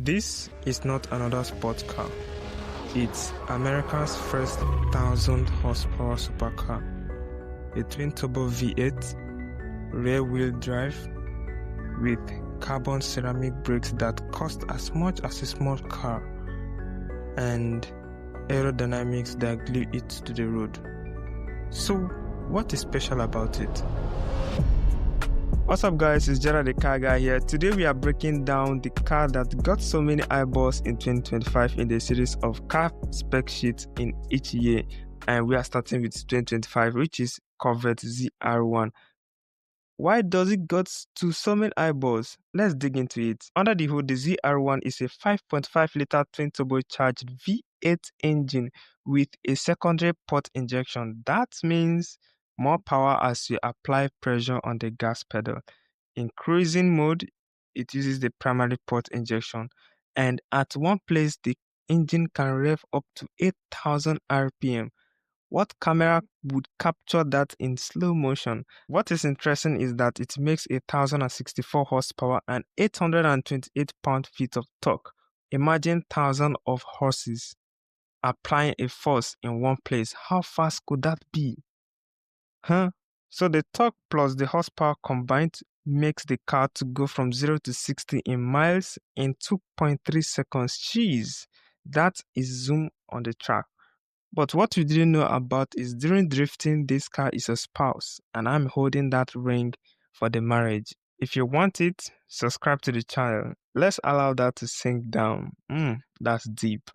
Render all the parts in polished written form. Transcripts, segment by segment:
This is not another sports car. It's America's first 1,000 horsepower supercar. A twin-turbo V8, rear-wheel drive, with carbon ceramic brakes that cost as much as a small car, and aerodynamics that glue it to the road. So, what is special about it? What's up guys, it's Gerald the Car Guy here. Today we are breaking down the car that got so many eyeballs in 2025 in the series of car spec sheets in each year, and we are starting with 2025, which is Corvette ZR1. Why does it got to so many eyeballs? Let's dig into it. Under the hood, the ZR1 is a 5.5 liter twin turbocharged V8 engine with a secondary port injection. That means more power as you apply pressure on the gas pedal. In cruising mode, it uses the primary port injection, and at one place the engine can rev up to 8,000 RPM. What camera would capture that in slow motion? What is interesting is that it makes 1,064 horsepower and 828 pound-feet of torque. Imagine thousands of horses applying a force in one place. How fast could that be? So the torque plus the horsepower combined makes the car to go from 0 to 60 in miles in 2.3 seconds. Jeez, that is zoom on the track. But what you didn't know about is during drifting, this car is a spouse, and I'm holding that ring for the marriage. If you want it, subscribe to the channel. Let's allow that to sink down. That's deep.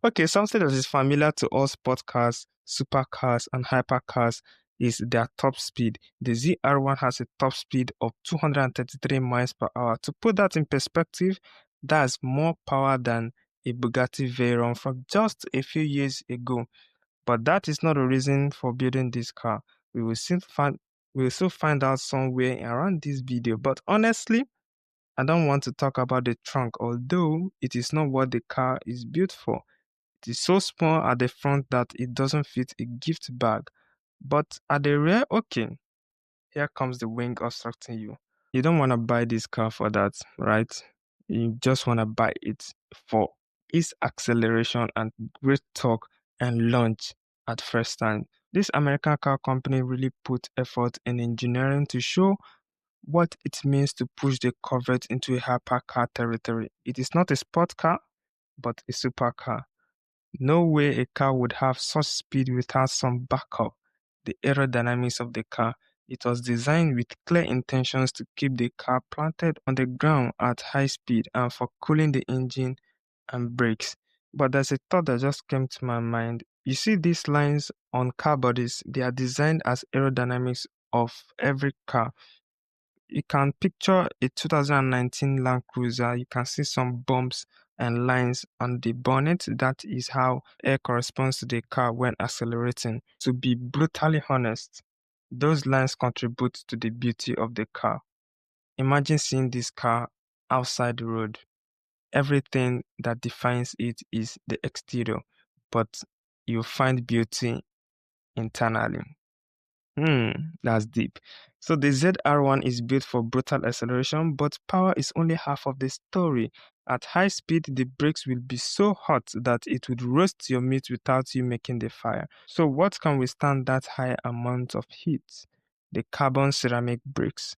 Okay, something that is familiar to all sport cars, supercars, and hypercars is their top speed. The ZR1 has a top speed of 233 miles per hour. To put that in perspective, that's more power than a Bugatti Veyron from just a few years ago. But that is not a reason for building this car. We will still find out somewhere around this video. But honestly, I don't want to talk about the trunk, although it is not what the car is built for. It is so small at the front that it doesn't fit a gift bag. But at the rear, okay, here comes the wing obstructing you. You don't want to buy this car for that, right? You just want to buy it for its acceleration and great torque and launch at first time. This American car company really put effort in engineering to show what it means to push the Corvette into a hypercar territory. It is not a sport car, but a supercar. No way a car would have such speed without some backup. The aerodynamics of the car. It was designed with clear intentions to keep the car planted on the ground at high speed and for cooling the engine and brakes. But there's a thought that just came to my mind. You see these lines on car bodies, they are designed as aerodynamics of every car. You can picture a 2019 Land Cruiser. You can see some bumps and lines on the bonnet. That is how air corresponds to the car when accelerating. To be brutally honest, those lines contribute to the beauty of the car. Imagine seeing this car outside the road. Everything that defines it is the exterior, but you find beauty internally. That's deep. So the ZR1 is built for brutal acceleration, but power is only half of the story. At high speed, the brakes will be so hot that it would roast your meat without you making the fire. So what can withstand that high amount of heat? The carbon ceramic brakes.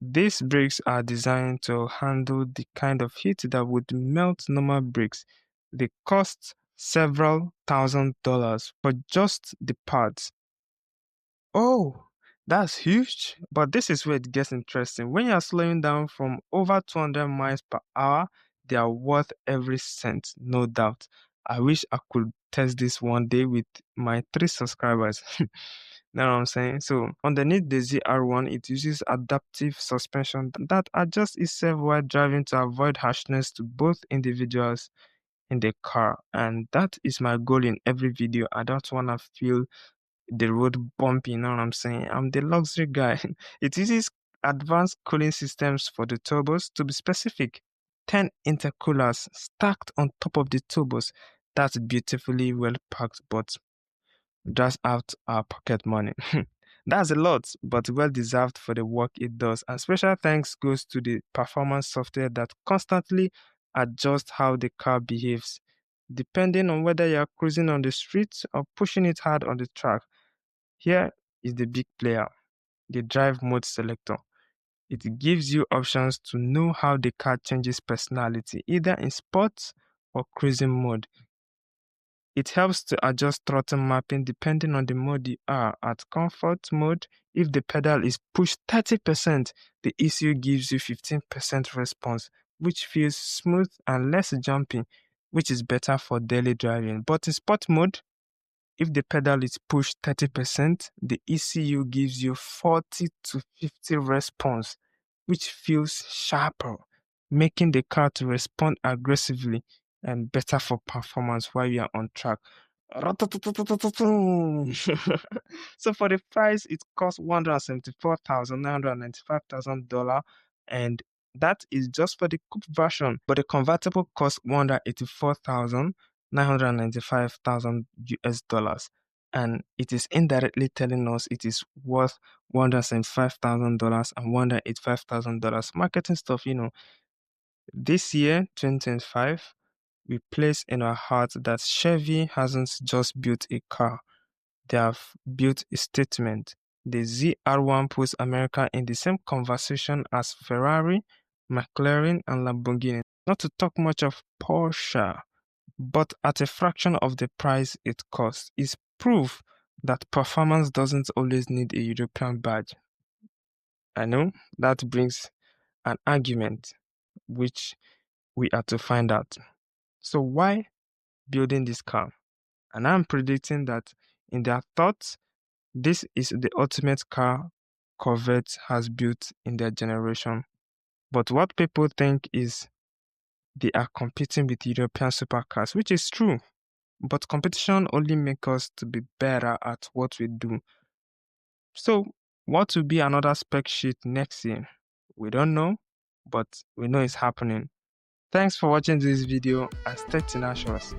These brakes are designed to handle the kind of heat that would melt normal brakes. They cost several $1,000s for just the parts. Oh, that's huge. But this is where it gets interesting. When you're slowing down from over 200 miles per hour, they are worth every cent, no doubt. I wish I could test this one day with my 3 subscribers. Know what I'm saying? So underneath the ZR1, it uses adaptive suspension that adjusts itself while driving to avoid harshness to both individuals in the car. And that is my goal in every video. I don't want to feel the road bumpy, you know what I'm saying? I'm the luxury guy. It uses advanced cooling systems for the turbos. To be specific, 10 intercoolers stacked on top of the turbos. That's beautifully well packed, but just out our pocket money. That's a lot, but well deserved for the work it does. And special thanks goes to the performance software that constantly adjust how the car behaves, depending on whether you're cruising on the streets or pushing it hard on the track. Here is the big player, the drive mode selector. It gives you options to know how the car changes personality, either in sports or cruising mode. It helps to adjust throttle mapping depending on the mode you are. At comfort mode, if the pedal is pushed 30%, the ECU gives you 15% response, which feels smooth and less jumpy, which is better for daily driving. But in sport mode, if the pedal is pushed 30%, the ECU gives you 40 to 50 response, which feels sharper, making the car to respond aggressively and better for performance while you are on track. So for the price, it costs $174,995,000, and that is just for the coupe version. But the convertible costs $184,995,000 US, and it is indirectly telling us it is worth $175,000 and $185,000. Marketing stuff, This year, 2025, we place in our heart that Chevy hasn't just built a car, they have built a statement. The ZR1 puts America in the same conversation as Ferrari, McLaren, and Lamborghini. Not to talk much of Porsche, but at a fraction of the price it costs, is proof that performance doesn't always need a European badge. I know that brings an argument, which we are to find out. So why building this car? And I'm predicting that in their thoughts, this is the ultimate car Corvette has built in their generation. But what people think is they are competing with European supercars, which is true. But competition only makes us to be better at what we do. So, what will be another spec sheet next year? We don't know, but we know it's happening. Thanks for watching this video and stay tenacious.